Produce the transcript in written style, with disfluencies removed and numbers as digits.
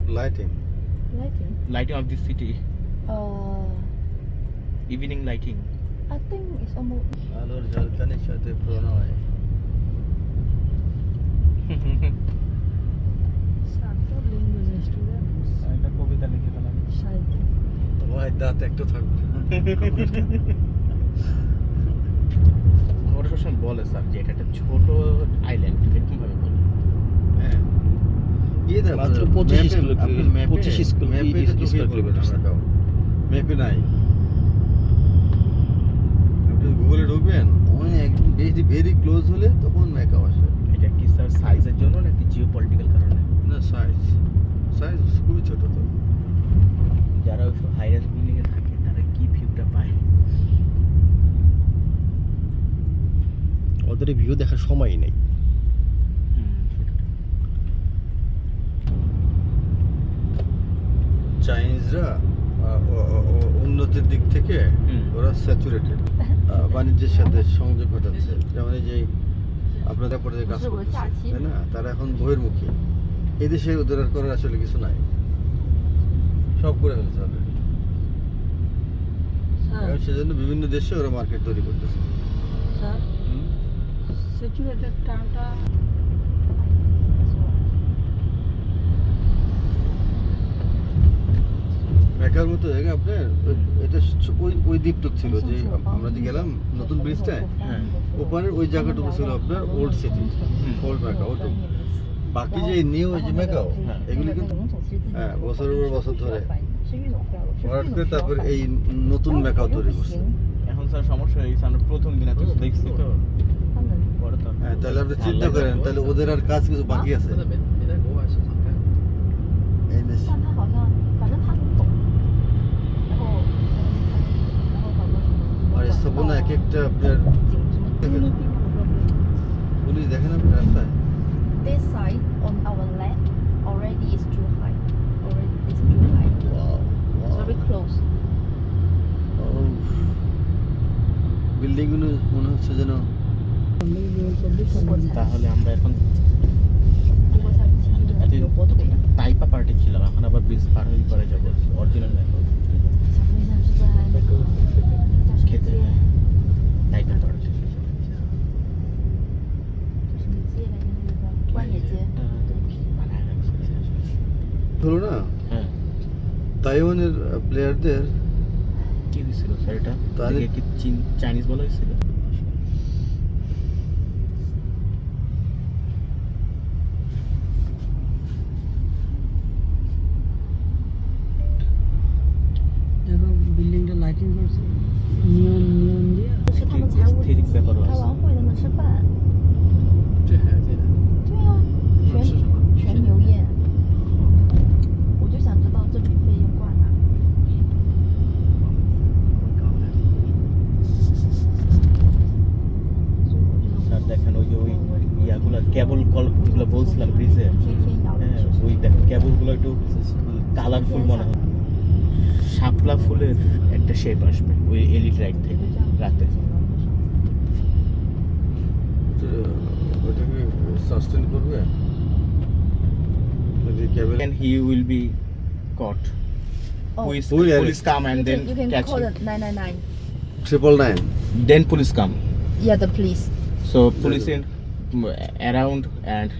lighting. Lighting of the city. Evening lighting. I think it's almost. আলোর ঝলকানির সাথে প্রণয়। একটা কবিতা লিখে ফেলাম। তোমার দাঁত একটু থাকবে। ওরা সবসময় বলে স্যার যে এটা একটা ছোট আইল্যান্ড, এরকম ভাবে বলে। হ্যাঁ। মাত্র 25 স্কুল কিলোমিটার। ম্যাপে নাই। আপনি গুগলে ঢুকবেন, অনেক ভেরি ক্লোজ হলে তখন ম্যাকাও আসে। এটা কি স্যার সাইজের জন্য নাকি জিওপলিটিক্যাল কারণে? না, সাইজ খুবই ছোট তো। যারা ওইসব হাইরাইজ বিল্ডিং এ থাকে তারা কি ভিউটা পায়? ওদের ভিউ দেখার সময়ই নেই। চাইনিজরা উন্নতির দিক থেকে ওরা স্যাচুরেটেড, বাণিজ্যের সাথে সংযোগ ঘটাচ্ছে। যেমন এই যে আপনাদের পরে কাজ করছে, তাই না? তারা এখন বহির্মুখী। এই দেশে ওদের আর করার আসলে কিছু নাই, সব করে ফেলছে অলরেডি। সেজন্য বিভিন্ন দেশে ওরা মার্কেট তৈরি করতেছে। স্যাচুরেটেড টার্মটা ঢাকার মতো জায়গা আপনার এটা ওই দ্বীপটুক ছিল যে আমরা যে গেলাম নতুন ব্রিজটায়, ওপারের ওই জায়গাটুকু ছিল আপনার ওল্ড সিটি, ওল্ড ম্যাকাও। বাকি যে নিউ যে ম্যাকাও, এগুলি কিন্তু বছরের পর বছর ধরে ভরাট করে তারপর এই নতুন ম্যাকাও তৈরি করছে। এখন স্যার সমস্যা হয়ে গেছে, আমরা প্রথম দিন এত দেখছি তো। হ্যাঁ, তাহলে আপনি চিন্তা করেন, তাহলে ওদের আর কাজ কিছু বাকি আছে। এই দেশ আর স্থাপনা এক একটা আপনার পুলিশ দেখেন আপনি রাস্তায়। This side on our left already is too high. Already is too high. It's very close. Building গুলো মনে হচ্ছে যেন। তাহলে আমরা এখন টাইপা পার্টি ছিলাম, এখন আবার ব্রিজ পার হয়ে পরে যাবো অরিজিনাল ম্যাকাও খেতে। টাইপা পার্টি হলো না? হ্যাঁ, তাইওয়ানের প্লেয়ারদের কি হয়েছিল স্যার? এটা তাহলে কি চাইনিজ বলা হয়েছিল? বিল্ডিংটা লাইটিং করছে নিয়ন দিয়ে। 是他们财务自己开完会的那吃饭。对啊，全牛宴。我就想知道这笔费用挂哪。স্যার দেখেন ওই যে ওই ইয়াগুলা কেবল কলগুলো বলছিলাম ব্রিজে, ওই দেখেন কেবলগুলো একটু কালারফুল মনে হয়। শাপলা ফুলের একটা শেপ আসবে ওই এলিট রাইড থেকে রাতে। ওটাকে সাস্টেন করবে যদি কেবল। And he will be caught. Police come and then you can catch call him. the 999. 999. Then police come. Yeah, the police. So police in around and